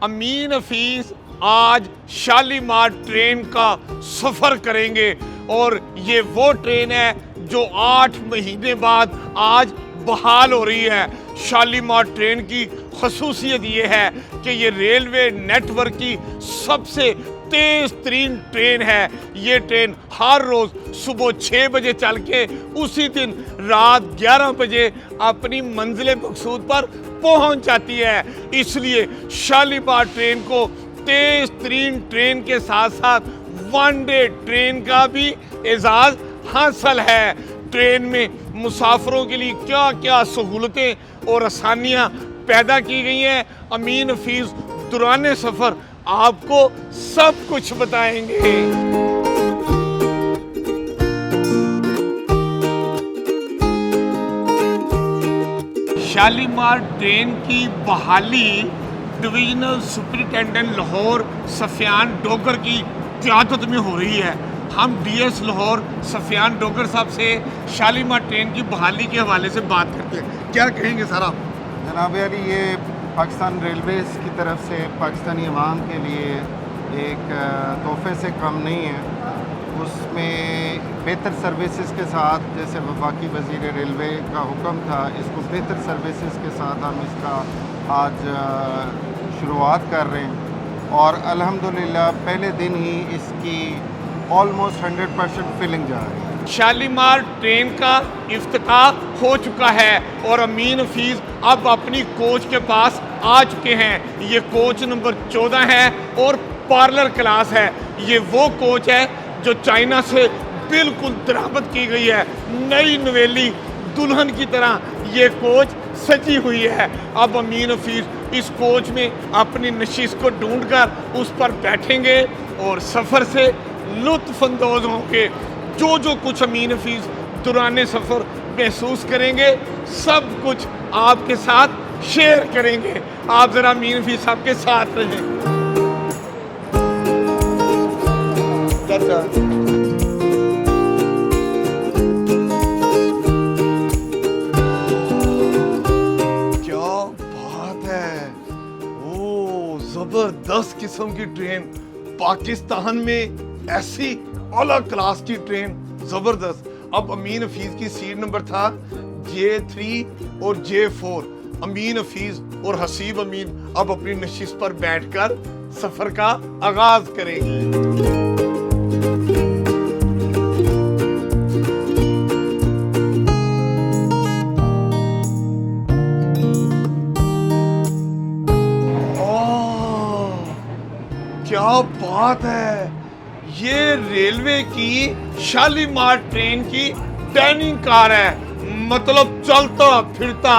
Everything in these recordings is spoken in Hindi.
अमीन हफीज आज शालीमार ट्रेन का सफ़र करेंगे और ये वो ट्रेन है जो 8 महीने बाद आज बहाल हो रही है। शालीमार ट्रेन की खसूसियत ये है कि ये रेलवे नेटवर्क की सबसे तेज तरीन ट्रेन है। ये ट्रेन हर रोज सुबह 6 बजे चल के उसी दिन रात 11 बजे अपनी मंजिल मकसूद पर पहुंच जाती है। इसलिए शालीमार ट्रेन को तेज तरीन ट्रेन के साथ साथ वन डे ट्रेन का भी एजाज हासिल है। ट्रेन में मुसाफिरों के लिए क्या क्या सहूलतें और आसानियां पैदा की गई हैं, अमीन हफीज दौरान सफ़र आपको सब कुछ बताएंगे। शालीमार ट्रेन की बहाली डिविजनल सुपरिटेंडेंट लाहौर सफियान डोगर की क़यादत में हो रही है। हम डीएस लाहौर सफियान डोगर साहब से शालीमार ट्रेन की बहाली के हवाले से बात करते हैं। क्या कहेंगे सर आप? जनाब अली, ये पाकिस्तान रेलवेज़ की तरफ से पाकिस्तानी अवाम के लिए एक तोहफे से कम नहीं है। उसमें बेहतर सर्विसेज के साथ, जैसे वफाकी वज़ीर रेलवे का हुक्म था, इसको बेहतर सर्विसेज के साथ हम इसका आज शुरुआत कर रहे हैं और अल्हम्दुलिल्लाह पहले दिन ही इसकी ऑलमोस्ट 100% फिलिंग जा रही है। शालीमार ट्रेन का इफ्तिताह हो चुका है और अमीन हफीज अब अपनी कोच के पास आ चुके हैं। ये कोच नंबर 14 है और पार्लर क्लास है। ये वो कोच है जो चाइना से बिल्कुल दरामद की गई है। नई नवेली दुल्हन की तरह ये कोच सजी हुई है। अब अमीन हफीज इस कोच में अपनी नशिस्त को ढूंढकर उस पर बैठेंगे और सफ़र से लुत्फ़अंदोज़ होंगे। जो कुछ अमीन हफीज दौरान सफ़र महसूस करेंगे सब कुछ आपके साथ शेयर करेंगे। आप ज़रा अमीन हफीज साहब के साथ रहें। क्या बात है, ओ ज़बरदस्त किस्म की ट्रेन। पाकिस्तान में ऐसी आला क्लास की ट्रेन, जबरदस्त। अब अमीन हफीज की सीट नंबर था J3 और J4। अमीन हफीज और हसीब अमीन अब अपनी नशिस्त पर बैठकर सफर का आगाज करेंगे। क्या बात है, ये रेलवे की शालीमार ट्रेन की डाइनिंग कार है, मतलब चलता फिरता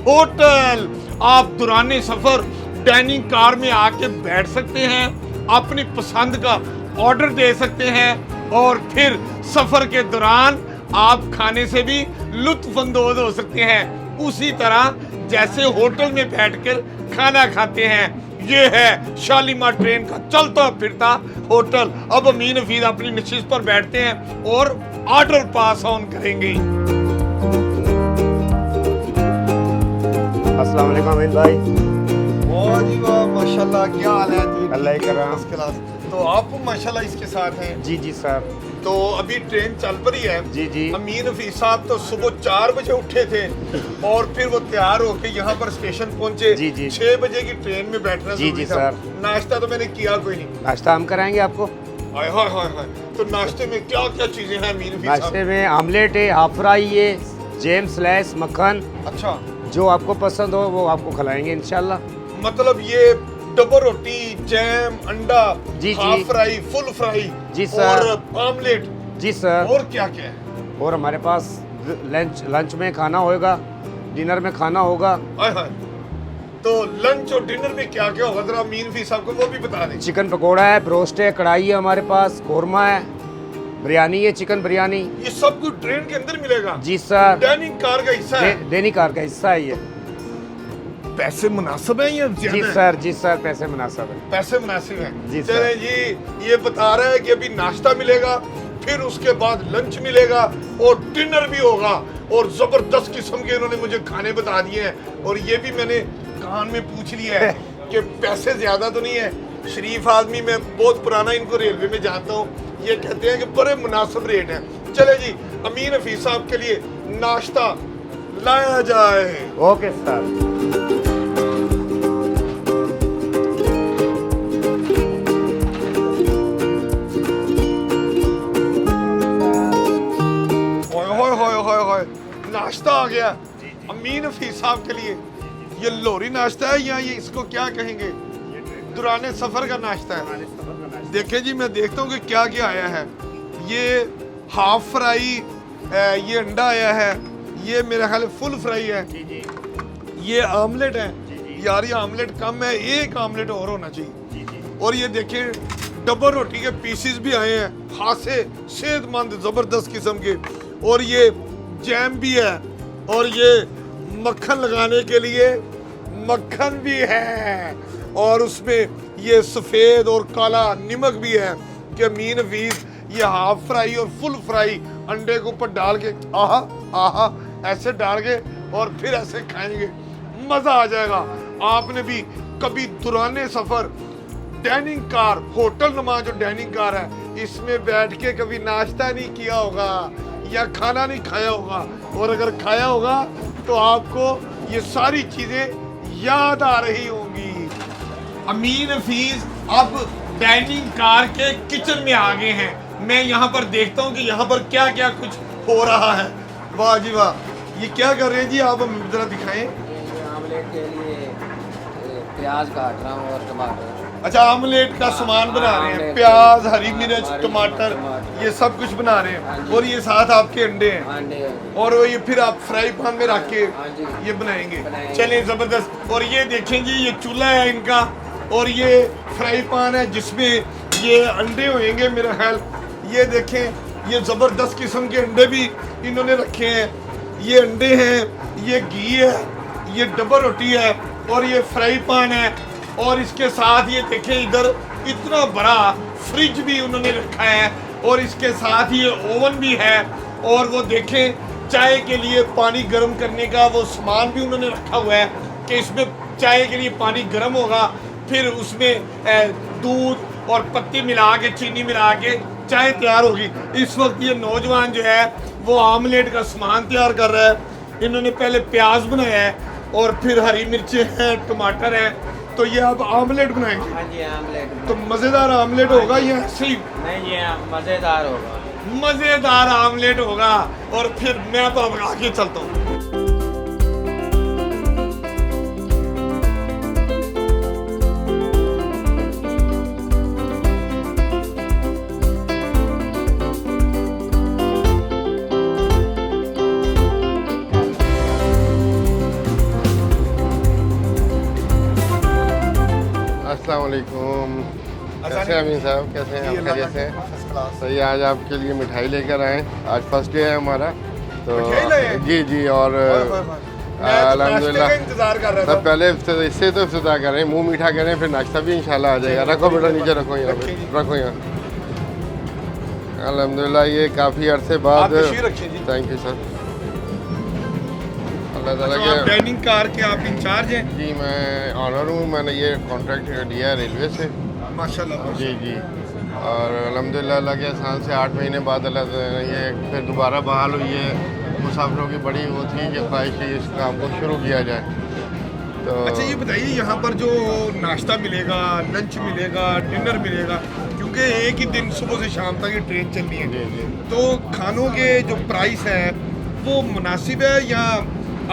होटल। आप दौरान सफर डाइनिंग कार में आके बैठ सकते हैं, अपनी पसंद का ऑर्डर दे सकते हैं और फिर सफर के दौरान आप खाने से भी लुत्फअंदोज हो सकते हैं, उसी तरह जैसे होटल में बैठकर खाना खाते हैं। ये है शालीमार ट्रेन का चलता फिरता होटल। अब अमीन हफीज अपनी नशिस्त पर बैठते हैं और ऑर्डर पास ऑन करेंगे। अस्सलाम वालेकुम अमीन भाई। वाह जी वाह, माशाल्लाह, क्या हाल है जी? अल्लाह ही करम। First class. तो आप माशाल्लाह इसके साथ हैं। जी जी सर। तो अभी ट्रेन चल पड़ी है। जी जी। अमीन हफीज साहब तो सुबह 4 बजे उठे थे और फिर वो तैयार होके यहाँ पर स्टेशन पहुँचे। जी जी। 6 बजे की ट्रेन में बैठना जी जी सर। नाश्ता तो मैंने किया कोई नहीं। नाश्ता हम कराएंगे आपको। हाय हाय हाय हाय। तो नाश्ते में क्या क्या चीजें हैं अमीन हफीज साहब? नाश्ते में आमलेट है, हाफ फ्राई है, जैम स्लाइस, मक्खन, अच्छा, जो आपको पसंद हो वो आपको खिलाएंगे इंशाल्लाह। मतलब ये डबल रोटी, जैम, अंडा, जी, हाफ जी। फ्राई, फुल फ्राई, जी सर। और आमलेट, जी सर। और क्या क्या है? और हमारे पास लंच में खाना होगा, डिनर में खाना होगा। हाय हाय। तो लंच और डिनर में क्या क्या होगा, जरा अमीन हफीज साहब को वो भी बता दें। चिकन पकोड़ा है, ब्रोस्ट है, कढ़ाई है हमारे पास, कौरमा है, बिरयानी है, चिकन बिरयानी। ये सब कुछ ट्रेन के अंदर मिलेगा? जी सर। डाइनिंग कार का हिस्सा है? दैनिक कार का हिस्सा है ये। पैसे मुनासिब हैं या जी ज्यादा है? सर, जी सर, पैसे मुनासिब है। पैसे मुनासिब हैं। जी सर। चले जी, ये बता रहा है कि अभी नाश्ता मिलेगा, फिर उसके बाद लंच मिलेगा और डिनर भी होगा और जबरदस्त किस्म के इन्होंने मुझे खाने बता दिए हैं और ये भी मैंने कान में पूछ लिया है कि पैसे ज़्यादा तो नहीं है, शरीफ आदमी, मैं बहुत पुराना इनको रेलवे में जानता हूँ, ये कहते हैं कि बड़े मुनासिब रेट हैं। चले जी, अमीन हफीज साहब के लिए नाश्ता लाया जाए। Okay sir. नाश्ता आ गया अमीन हफीज साहब के लिए। ये लोहरी नाश्ता है या ये इसको क्या कहेंगे, दुराने सफर का नाश्ता है। देखें जी, मैं देखता हूँ कि क्या क्या आया है। ये हाफ फ्राई, ये अंडा आया है, ये मेरा ख्याल फुल फ्राई है, ये आमलेट है। यार ये आमलेट कम है, एक आमलेट और होना चाहिए। और ये देखिए डबल रोटी के पीसेस भी आए हैं, खासे सेहतमंद ज़बरदस्त किस्म के। और ये जैम भी है, और ये मक्खन लगाने के लिए मक्खन भी है, और उसमें ये सफ़ेद और काला नमक भी है कि अमीन हफीज ये हाफ फ्राई और फुल फ्राई अंडे के ऊपर डाल के आहा आहा ऐसे डाल के और फिर ऐसे खाएंगे, मज़ा आ जाएगा। आपने भी कभी दुराने सफ़र डाइनिंग कार, होटल नुमा जो डाइनिंग कार है, इसमें बैठ के कभी नाश्ता नहीं किया होगा या खाना नहीं खाया होगा, और अगर खाया होगा तो आपको ये सारी चीज़ें याद आ रही होंगी। अमीन हफीज अब डाइनिंग कार के किचन में आ गए हैं। मैं यहाँ पर देखता हूँ कि यहाँ पर क्या क्या कुछ हो रहा है। वाह जी वाह, ये क्या कर रहे हैं जी, आप जरा दिखाएं। आमलेट के लिए प्याज काट रहा हूँ और टमाटर। अच्छा, आमलेट का सामान बना रहे हैं, प्याज, हरी मिर्च, टमाटर, ये सब कुछ बना रहे हैं। और ये साथ आपके अंडे हैं, और ये फिर आप फ्राई पैन में रख के ये बनाएंगे। चलें, ज़बरदस्त। और ये देखें जी, ये चूल्हा है इनका, और ये फ्राई पैन है जिसमें ये अंडे होंगे मेरा ख्याल। ये देखें, ये ज़बरदस्त किस्म के अंडे भी इन्होंने रखे हैं। ये अंडे हैं, ये घी है, ये डबल रोटी है, और ये फ्राई पैन है। और इसके साथ ये देखें, इधर इतना बड़ा फ्रिज भी उन्होंने रखा है, और इसके साथ ये ओवन भी है। और वो देखें, चाय के लिए पानी गर्म करने का वो सामान भी उन्होंने रखा हुआ है कि इसमें चाय के लिए पानी गर्म होगा, फिर उसमें दूध और पत्ती मिला के, चीनी मिला के चाय तैयार होगी। इस वक्त ये नौजवान जो है वो आमलेट का सामान तैयार कर रहा है। इन्होंने पहले प्याज बनाया है, और फिर हरी मिर्चें हैं, टमाटर हैं, तो ये आप आमलेट बनाएंगे। हाँ जी, आमलेट। तो मज़ेदार आमलेट होगा या ऐसे ही? नहीं, ये मज़ेदार होगा। मज़ेदार आमलेट होगा। और फिर मैं तो अब आगे चलता हूँ। अस्सलाम वालेकुम। कैसे हैं अमीन साहब, कैसे हैं आप? खैरियत से हैं? सही। आज आपके लिए मिठाई लेकर आए। आज फर्स्ट डे है हमारा, तो मिठाई लाए हैं? जी जी। और अल्हम्दुलिल्लाह इंतजार कर रहा था। सब पहले इससे तो इफ्तिताह कर रहे हैं, मुँह मीठा करें, फिर नाश्ता भी इंशाल्लाह आ जाएगा। रखो बेटा, नीचे रखो, यहाँ पे रखो, यहाँ। अल्हम्दुलिल्लाह ये काफ़ी अरसे बाद। Thank you sir. अल्लाह ताला के। डाइनिंग कार के आप इंचार्ज हैं? जी, मैं ऑनर हूँ। मैंने ये कॉन्ट्रैक्ट लिया है रेलवे से। माशाल्लाह। जी जी। और अल्हम्दुलिल्लाह अल्लाह के एहसान से 8 महीने बाद अल्लाह ताला ने ये फिर दोबारा बहाल हुई है। मुसाफिरों की बड़ी वो थी कि ख्वाहिश है इस काम को शुरू किया जाए। तो अच्छा, ये बताइए, यहाँ पर जो नाश्ता मिलेगा, लंच मिलेगा, डिनर मिलेगा, क्योंकि एक ही दिन सुबह से शाम तक ये ट्रेन चलनी है, जी जी। तो खानों के जो प्राइस है वो मुनासिब है या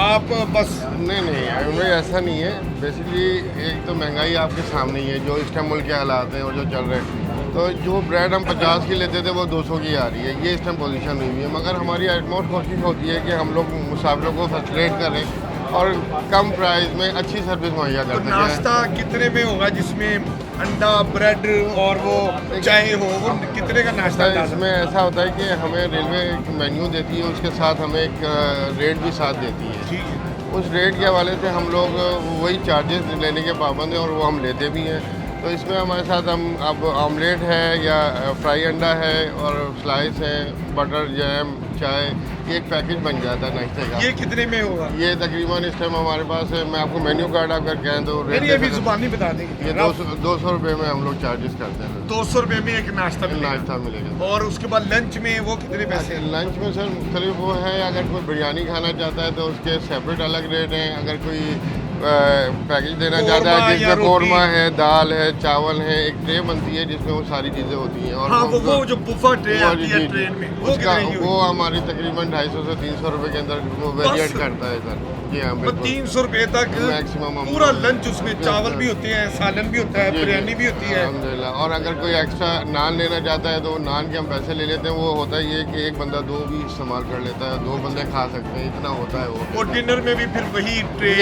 आप बस? नहीं, भाई ऐसा नहीं है। बेसिकली एक तो महंगाई आपके सामने ही है, जो इस टाइम मुल्क के हालात हैं और जो चल रहे हैं। तो जो ब्रेड हम 50 की लेते थे वो 200 की आ रही है, ये इस टाइम पोजीशन हुई हुई है। मगर हमारी आउटमोस्ट कोशिश होती है कि हम लोग मुसाफिरों को फैसिलिटेट करें और कम प्राइस में अच्छी सर्विस मुहैया तो कर सकें। नाश्ता कितने में होगा जिसमें अंडा, ब्रेड और वो चाय हो, वो कितने का नाश्ता? इसमें ऐसा होता है कि हमें रेलवे एक मेन्यू देती है, उसके साथ हमें एक रेट भी साथ देती है। ठीक है। उस रेट के हवाले से हम लोग वही चार्जेस लेने के पाबंद हैं और वो हम लेते भी हैं। तो इसमें हमारे साथ हम अब ऑमलेट है या फ्राई अंडा है और स्लाइस है, बटर, जैम, चाय, ये एक पैकेज बन जाता है नाश्ते का। ये कितने में होगा? ये तकरीबन इस टाइम हमारे पास है, मैं आपको मेन्यू कार्ड अगर कहें तो नहीं अभी जुबानी बता देंगे। ये 200 रुपये में हम लोग चार्जेस करते हैं। 200 रुपये में एक नाश्ता मिलेगा। और उसके बाद लंच में वो कितने पैसे हैं? लंच में सर मुख्तलिफ वो है, अगर कोई बिरयानी खाना चाहता है तो उसके सेपरेट अलग रेट हैं। अगर कोई पैकेज देना चाहता है जिसमें कौरमा है, दाल है, चावल है, एक ट्रे बनती है जिसमें वो सारी चीज़ें होती हैं। और हाँ, वो जो बुफा ट्रे आती है ट्रेन में, वो हमारी तकरीबन 250 से 300 रुपये के अंदर वो वेरिएट करता है सर। जी हाँ, 300 रुपये तक मैक्सिमम पूरा लंच, उसमें चावल भी होते हैं, सालन भी होता है, बिरयानी भी होती है। अल्हम्दुलिल्लाह। और अगर कोई एक्स्ट्रा नान लेना चाहता है तो नान के हम पैसे ले लेते हैं। वो होता है ये कि एक बंदा 2 भी इस्तेमाल कर लेता है, 2 बंदे खा सकते हैं, इतना होता है वो। और डिनर में भी फिर वही ट्रे।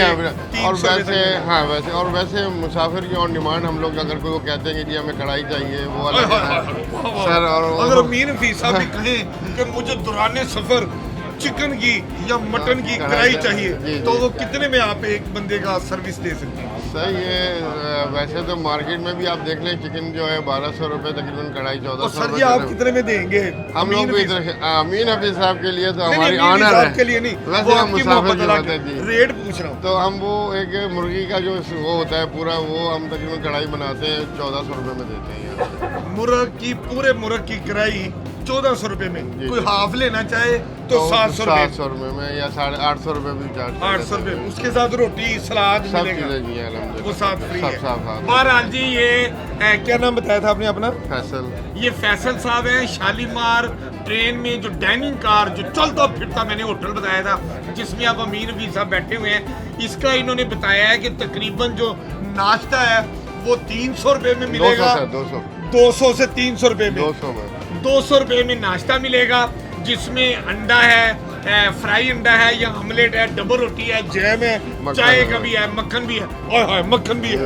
और वैसे हाँ वैसे मुसाफिर की ऑन डिमांड हम लोग अगर कोई वो कहते हैं कि जी हमें कढ़ाई चाहिए, वो अलग है सर। और अगर अमीन फी साहब भी कहें कि मुझे दौरान सफर चिकन की या मटन की कढ़ाई चाहिए तो वो कितने में आप एक बंदे का सर्विस दे सकते हैं? सर ये वैसे तो मार्केट में भी आप देख लें चिकन जो है 1200 रुपये तकरीबन, कढ़ाई 1400 रुपये। आप कितने में देंगे? हम लोग भी अमीन हफीज साहब के लिए तो हमारी ऑनर है के लिए नहीं, वैसे हम मुसाफिर जो होते हैं जी रेट पूछ रहा हूँ। तो हम वो एक मुर्गी का जो वो होता है पूरा, वो हम तकरीबन कढ़ाई बनाते हैं 1400 रुपये में देते हैं। मुर्ग की पूरे मुर्ग की कढ़ाई 1400 रुपये में। कोई हाफ लेना चाहे तो 700 रुपये में या 850 रुपये भी चार्ज। 800 रुपये, उसके साथ रोटी सलाद मिलेगा, वो साथ फ्री है। बहरहाल जी ये क्या नाम बताया था आपने अपना? फैसल। ये फैसल साहब हैं शालीमार ट्रेन में जो डाइनिंग कार जो चलता फिरता मैंने होटल बताया था जिसमें आप अमीन भी साहब बैठे हुए हैं, इसका इन्होंने बताया है कि तकरीबन जो नाश्ता है वो 300 रुपये में मिलेगा। 200 से 300 रुपये में 200 रुपये में नाश्ता मिलेगा जिसमें अंडा है, फ्राई अंडा है या ऑमलेट है, डबल रोटी है, जैम है, चाय का भी है, मक्खन भी है, मक्खन भी है।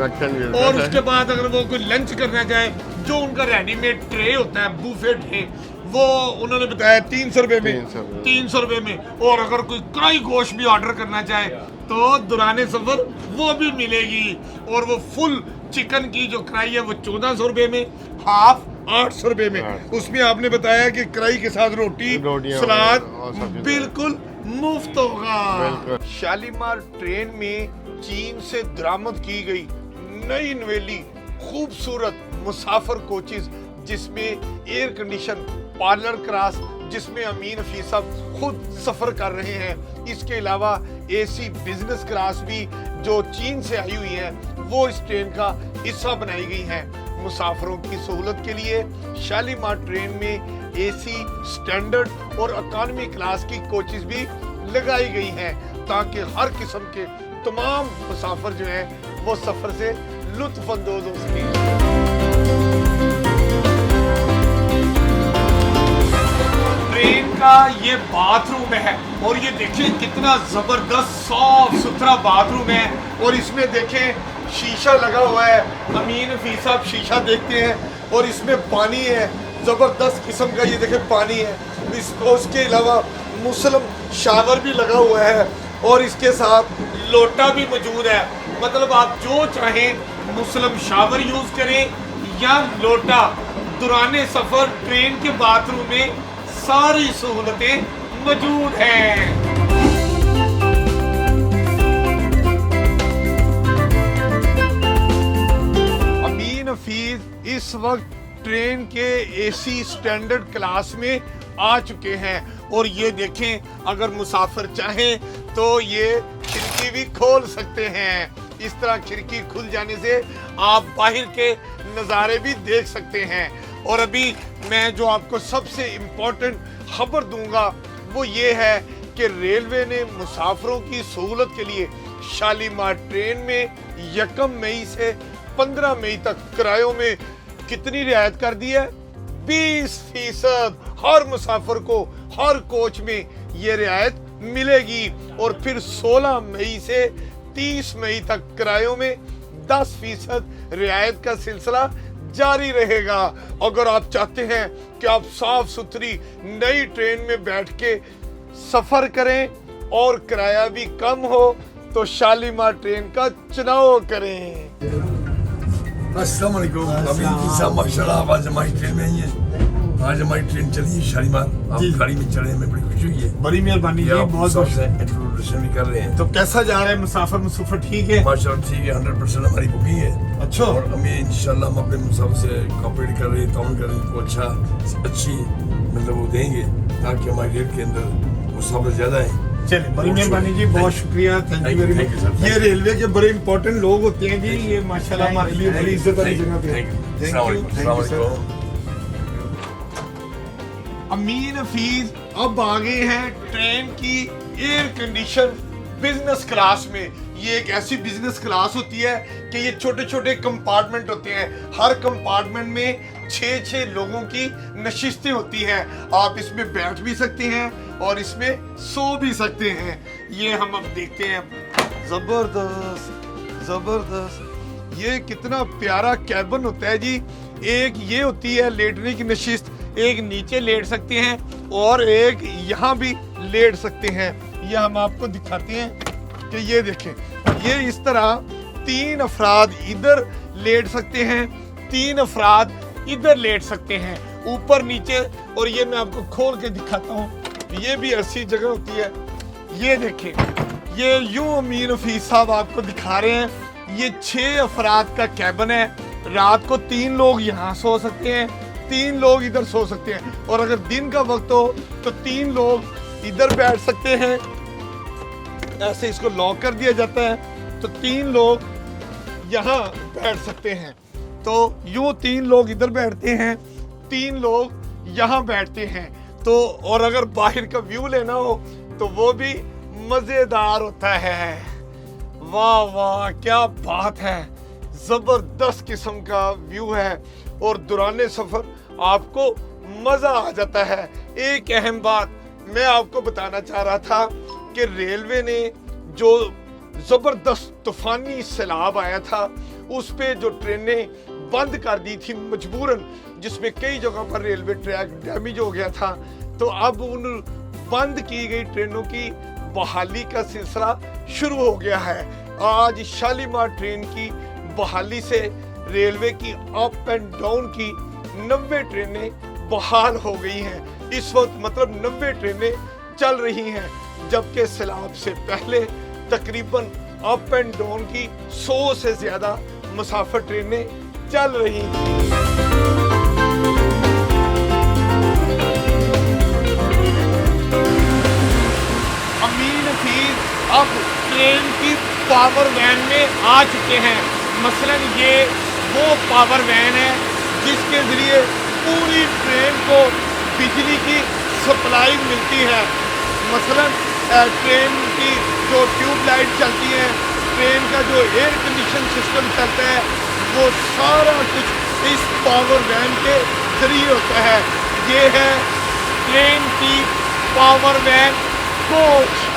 और उसके बाद अगर वो कोई लंच करना चाहे जो उनका रेडीमेड ट्रे होता है, बूफे ट्रे, वो उन्होंने बताया 300 रुपये में। 300 रुपये में। और अगर कोई कढ़ाई गोश्त भी ऑर्डर करना चाहे तो दौरान सफर वो भी मिलेगी। और वो फुल चिकन की जो कढ़ाई है वो 1400 रुपये में, हाफ 800 रुपये में। उसमें आपने बताया कि कढ़ाई के साथ रोटी सलाद बिल्कुल मुफ्त होगा। शालीमार ट्रेन में चीन से दरामद की गई नई नवेली खूबसूरत मुसाफिर कोचेस जिसमें एयर कंडीशन पार्लर क्लास जिसमें अमीन हफीज साहब खुद सफर कर रहे हैं। इसके अलावा एसी बिजनेस क्लास भी जो चीन से आई हुई है वो इस ट्रेन का हिस्सा बनाई गई है। मुसाफिरों की सहूलत के लिए शालीमार ट्रेन में एसी स्टैंडर्ड और इकॉनमी क्लास की कोचेस भी लगाई गई हैं ताकि हर किस्म के तमाम मुसाफिर जो हैं वो सफर से लुत्फ अंदोज हो सकें। ट्रेन का ये बाथरूम है और ये देखिए कितना जबरदस्त साफ सुथरा बाथरूम है। और इसमें देखें शीशा लगा हुआ है, अमीन हफीज साहब शीशा देखते हैं। और इसमें पानी है, जबरदस्त किस्म का ये देखें पानी है। उसके अलावा मुस्लिम शावर भी लगा हुआ है और इसके साथ लोटा भी मौजूद है। मतलब आप जो चाहें मुस्लिम शावर यूज करें या लोटा। दौरान सफर ट्रेन के बाथरूम में सारी सहूलतें मौजूद हैं। अमीन हफीज इस वक्त ट्रेन के एसी स्टैंडर्ड क्लास में आ चुके हैं। और ये देखें अगर मुसाफिर चाहें तो ये खिड़की भी खोल सकते हैं। इस तरह खिड़की खुल जाने से आप बाहर के नज़ारे भी देख सकते हैं। और अभी मैं जो आपको सबसे इम्पोर्टेंट खबर दूंगा वो ये है कि रेलवे ने मुसाफिरों की सहूलत के लिए शालीमार ट्रेन में 1 मई से 15 मई तक किरायों में कितनी रियायत कर दी है? 20%। हर मुसाफिर को हर कोच में ये रियायत मिलेगी। और फिर 16 मई से 30 मई तक किरायों में 10% रियायत का सिलसिला जारी रहेगा। अगर आप चाहते हैं कि आप साफ सुथरी नई ट्रेन में बैठ के सफर करें और किराया भी कम हो तो शालीमार ट्रेन का चुनाव करें। अस्सलाम वालेकुम। अभी माशाल्लाह आवाज हमारी ट्रेन में ही है। आज हमारी ट्रेन चली है शालीमार, आप जी। गाड़ी में चढ़े, हमें बड़ी खुशी हुई है। बड़ी मेहरबानी जी, ये आप बहुत बहुत सबसे इंट्रोडक्शन भी कर रहे हैं। तो कैसा जा रहा है मुसाफिर मुसफर ठीक है? माशाल्लाह ठीक है, 100% हमारी बुकिंग है। अच्छा। और हमें इंशाल्लाह हम अपने मुसाफिर से कॉपरेट कर रहे हैं, ताउन कर रहे हैं, उनको अच्छी मतलब वो देंगे ताकि हमारी रेल के अंदर मुसाफिर ज्यादा है। चलिए, बड़ी मेहरबानी जी, बहुत शुक्रिया, thank you very Thank you, sir. Much. ये रेलवे के बड़े इंपॉर्टेंट लोग होते हैं जी, ये माशाल्लाह हमारे लिए बड़ी इज्जत वाली जगह पे है। अस्सलाम वालेकुम। अमीन हफीज अब आ गए हैं ट्रेन की एयर कंडीशन बिजनेस क्लास में। ये एक ऐसी बिजनेस क्लास होती है कि ये छोटे छोटे कंपार्टमेंट होते हैं, हर कंपार्टमेंट में 6-6 लोगों की नशिस्तें होती हैं। आप इसमें बैठ भी सकते हैं और इसमें सो भी सकते हैं। ये हम अब देखते हैं, जबरदस्त जबरदस्त, ये कितना प्यारा कैबिन होता है जी। एक ये होती है लेटने की नशिस्त, एक नीचे लेट सकते हैं और एक यहाँ भी लेट सकते हैं। ये हम आपको दिखाते हैं कि ये देखें, ये इस तरह 3 अफराद इधर लेट सकते हैं, 3 अफराद इधर लेट सकते हैं, ऊपर नीचे। और ये मैं आपको खोल के दिखाता हूँ, ये भी ऐसी जगह होती है। ये देखें, ये यूं अमीर हफीज साहब आपको दिखा रहे हैं। ये 6 अफराद का कैबिन है। रात को 3 लोग यहाँ सो सकते हैं, 3 लोग इधर सो सकते हैं। और अगर दिन का वक्त हो तो 3 लोग इधर बैठ सकते हैं। ऐसे इसको लॉक कर दिया जाता है तो 3 लोग यहाँ बैठ सकते हैं। तो यूं 3 लोग इधर बैठते हैं, 3 लोग यहाँ बैठते हैं। तो और अगर बाहर का व्यू लेना हो तो वो भी मजेदार होता है। वाह वाह, क्या बात है, जबरदस्त किस्म का व्यू है और दौरान सफर आपको मजा आ जाता है। एक अहम बात मैं आपको बताना चाह रहा था कि रेलवे ने जो जबरदस्त तूफानी सैलाब आया था उस पे जो ट्रेनें बंद कर दी थी मजबूरन, जिसमें कई जगह पर रेलवे ट्रैक डैमेज हो गया था, तो अब उन बंद की गई ट्रेनों की बहाली का सिलसिला शुरू हो गया है। आज शालीमार ट्रेन की बहाली से रेलवे की अप एंड डाउन की 90 ट्रेनें बहाल हो गई हैं। इस वक्त मतलब 90 ट्रेनें चल रही हैं, जबकि सैलाब से पहले तकरीबन अप एंड डाउन की 100 से ज्यादा मुसाफिर ट्रेनें चल रही हैं। अमीन हफीज अब ट्रेन की पावर वैन में आ चुके हैं। मसलन ये वो पावर वैन है जिसके जरिए पूरी ट्रेन को बिजली की सप्लाई मिलती है। मसलन ट्रेन की जो ट्यूबलाइट चलती है, ट्रेन का जो एयर कंडीशन सिस्टम चलता है, वो सारा कुछ इस पावर वैन के जरिए होता है। ये है ट्रेन की power van coach.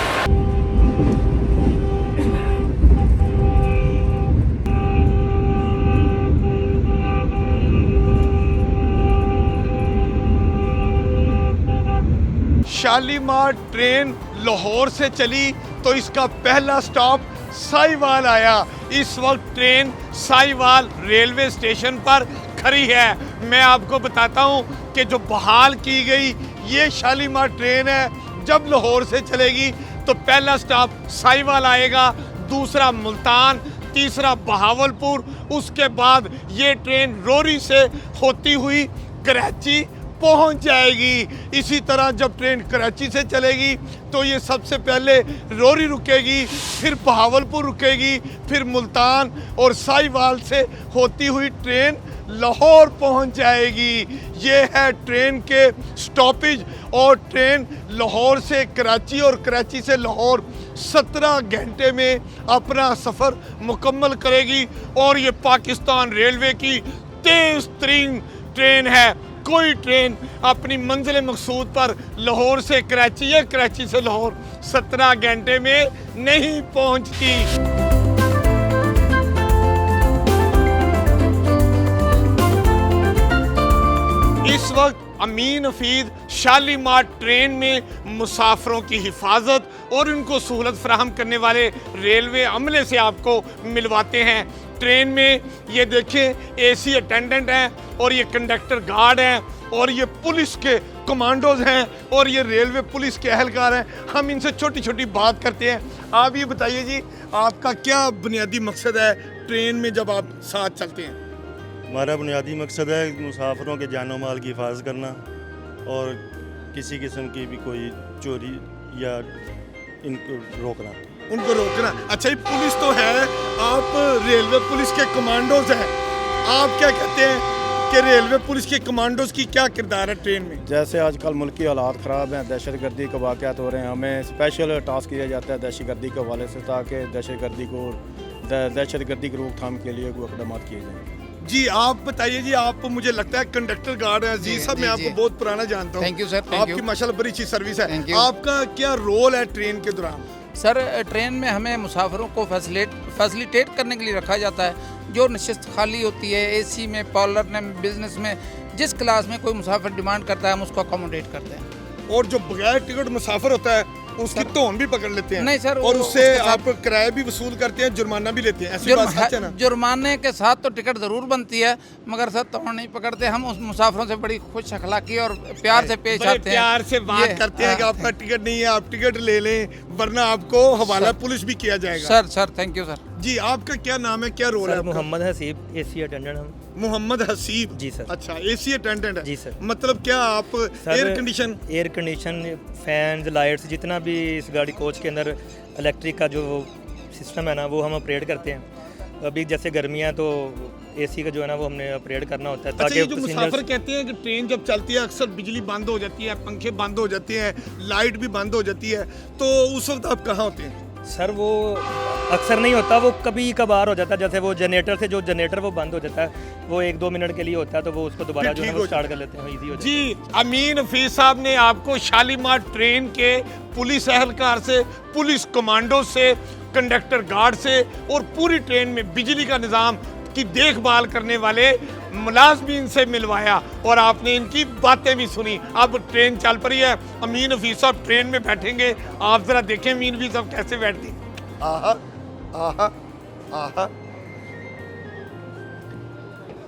Shalimar train Lahore से चली तो इसका पहला स्टॉप साहिवाल आया। इस वक्त ट्रेन साहिवाल रेलवे स्टेशन पर खड़ी है। मैं आपको बताता हूं कि जो बहाल की गई ये शालीमार ट्रेन है, जब लाहौर से चलेगी तो पहला स्टॉप साहिवाल आएगा, दूसरा मुल्तान, तीसरा बहावलपुर, उसके बाद ये ट्रेन रोरी से होती हुई कराची पहुंच जाएगी। इसी तरह जब ट्रेन कराची से चलेगी तो ये सबसे पहले रोरी रुकेगी, फिर बहावलपुर रुकेगी, फिर मुल्तान और साहिवाल से होती हुई ट्रेन लाहौर पहुंच जाएगी। ये है ट्रेन के स्टॉपेज। और ट्रेन लाहौर से कराची और कराची से लाहौर 17 घंटे में अपना सफ़र मुकम्मल करेगी। और ये पाकिस्तान रेलवे की तेज़ तरीन ट्रेन है। कोई ट्रेन अपनी मंजिल मकसूद पर लाहौर से कराची या कराची से लाहौर 17 घंटे में नहीं पहुंचती। इस वक्त अमीन हफीज शालीमार ट्रेन में मुसाफिरों की हिफाजत और उनको सहूलत फराहम करने वाले रेलवे अमले से आपको मिलवाते हैं। ट्रेन में ये देखें एसी अटेंडेंट हैं और ये कंडक्टर गार्ड हैं और ये पुलिस के कमांडोज हैं और ये रेलवे पुलिस के एहलकार हैं। हम इनसे छोटी छोटी बात करते हैं। आप ये बताइए जी, आपका क्या बुनियादी मकसद है ट्रेन में जब आप साथ चलते हैं? हमारा बुनियादी मकसद है मुसाफिरों के जानो माल की हिफाजत करना और किसी किस्म की भी कोई चोरी या इनको रोकना। उनको रोकना। अच्छा, ये पुलिस तो है, आप रेलवे पुलिस के कमांडोज हैं, आप क्या कहते हैं कि रेलवे पुलिस के कमांडोज की क्या किरदार है ट्रेन में? जैसे आजकल मुल्की हालात ख़राब हैं, दहशतगर्दी के वाक़यात हो रहे हैं, हमें स्पेशल टास्क किया जाता है दहशतगर्दी के हवाले से, ताकि दहशतगर्दी की रोकथाम के लिए कोई इक़दाम किए जाएँ। जी आप बताइए जी, आप मुझे लगता है कंडक्टर गार्ड है अजीज साहब, मैं आपको बहुत पुराना जानता हूँ। थैंक यू सर, आपकी माशाल्लाह बड़ी अच्छी सर्विस है। Thank you. आपका क्या रोल है ट्रेन के दौरान? सर, ट्रेन में हमें मुसाफिरों को फैसिलिटेट करने के लिए रखा जाता है। जो नशिस्त खाली होती है एसी में, पार्लर में, बिजनेस में, जिस क्लास में कोई मुसाफिर डिमांड करता है हम उसको अकोमोडेट करते हैं। और जो बगैर टिकट मुसाफिर होता है उसकी तोन भी पकड़ लेते हैं? नहीं सर, और उससे उसके साथ- आप किराया भी वसूल करते हैं, जुर्माना भी लेते हैं, ऐसी बात सच है ना? जुर्माने के साथ तो टिकट ज़रूर बनती है, मगर सर तोड़ नहीं पकड़ते। हम उस मुसाफिरों से बड़ी खुश अखलाकी और प्यार से पेश बड़े आते हैं। प्यार से बात ये- करते हैं कि आपका टिकट नहीं है, आप टिकट ले लें, वरना आपको हवाला पुलिस भी किया जाएगा। Sir thank you sir. जी आपका क्या नाम है, क्या रोल है आपका? मोहम्मद हसीब, एसी अटेंडेंट हम। मोहम्मद हसीब जी सर। अच्छा, एसी अटेंडेंट है? जी सर। मतलब क्या आप एयर कंडीशन, फैंस, लाइट्स, जितना भी इस गाड़ी कोच के अंदर इलेक्ट्रिक का जो सिस्टम है ना, वो हम ऑपरेट करते हैं। अभी जैसे गर्मियाँ तो एसी का जो है ना वो हमने ऑपरेट करना होता है, अच्छा, ताकि ये जो मुसाफिर कहते हैं कि ट्रेन जब चलती है अक्सर बिजली बंद हो जाती है, पंखे बंद हो जाते हैं, लाइट भी बंद हो जाती है, तो उस वक्त आप कहाँ होते हैं? सर वो अक्सर नहीं होता, वो कभी कभार हो जाता है। जैसे वो जनरेटर वो बंद हो जाता है, वो 1-2 मिनट के लिए होता है, तो वो उसको दोबारा जो है वो स्टार्ट कर लेते हैं, ईजी हो जाता है। जी अमीन हफीज साहब ने आपको शालीमार ट्रेन के पुलिस एहलकार से, पुलिस कमांडो से, कंडक्टर गार्ड से और पूरी ट्रेन में बिजली का निज़ाम की देखभाल करने वाले मुलाजमीन से मिलवाया और आपने इनकी बातें भी सुनी। अब ट्रेन चल पड़ी है, अमीन हफीज साहब ट्रेन में बैठेंगे, आप जरा देखें अमीन हफीज साहब कैसे बैठती। आहा आहा आहा,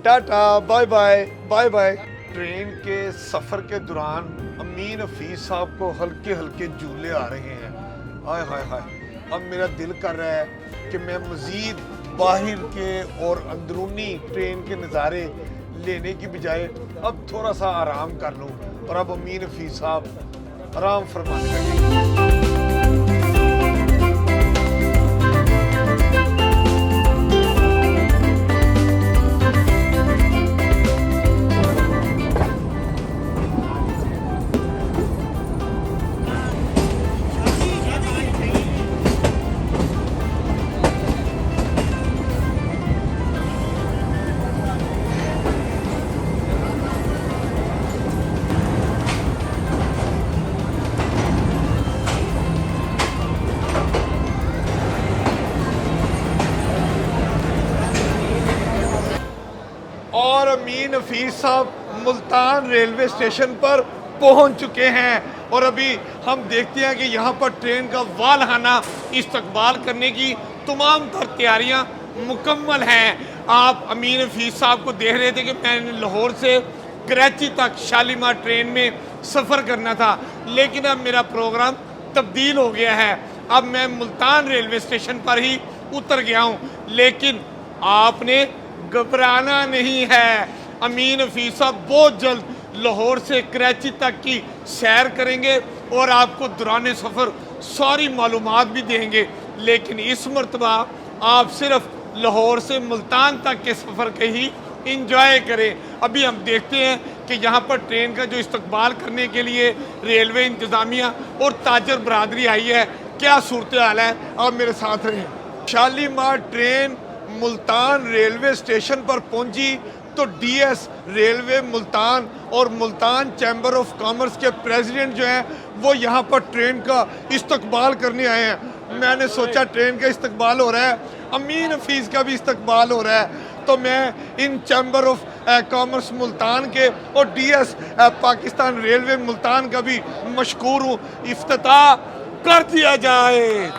tata, bye bye bye bye. Train के सफ़र के दौरान अमीन हफीज साहब को हल्के हल्के झूले आ रहे हैं। हाय हाय हाय, अब मेरा दिल कर रहा है कि मैं मज़ीद बाहर के और अंदरूनी ट्रेन के नज़ारे लेने की बजाय अब थोड़ा सा आराम कर लूँ। और अब अमीन हफीज साहब आराम फरमाने लगे। और अमीन हफीज साहब मुल्तान रेलवे स्टेशन पर पहुंच चुके हैं और अभी हम देखते हैं कि यहाँ पर ट्रेन का वालहाना इस्तकबाल करने की तमाम तर तैयारियाँ मुकम्मल हैं। आप अमीन हफीज साहब को देख रहे थे कि मैंने लाहौर से कराची तक शालीमार ट्रेन में सफ़र करना था, लेकिन अब मेरा प्रोग्राम तब्दील हो गया है। अब मैं मुल्तान रेलवे स्टेशन पर ही उतर गया हूँ, लेकिन आपने घबराना नहीं है। अमीन हफीज साहब बहुत जल्द लाहौर से कराची तक की सैर करेंगे और आपको दौरान सफ़र सारी मालूमात भी देंगे, लेकिन इस मरतबा आप सिर्फ लाहौर से मुल्तान तक के सफ़र के ही इंजॉय करें। अभी हम देखते हैं कि यहाँ पर ट्रेन का जो इस्तकबाल करने के लिए रेलवे इंतज़ामिया और ताजर बरादरी आई है, क्या सूरत हाल है, आप मेरे साथ रहें। Shalimar train Multan railway station पर पहुंची तो डीएस रेलवे मुल्तान और मुल्तान चैम्बर ऑफ कॉमर्स के प्रेसिडेंट जो हैं वो यहाँ पर ट्रेन का इस्तकबाल करने आए हैं। मैंने सोचा ट्रेन का इस्तकबाल हो रहा है, अमीन हफीज़ का भी इस्तकबाल हो रहा है, तो मैं इन चैम्बर ऑफ कॉमर्स मुल्तान के और डीएस पाकिस्तान रेलवे मुल्तान का भी मशकूर हूँ। इफ्तिताह कर दिया जाए।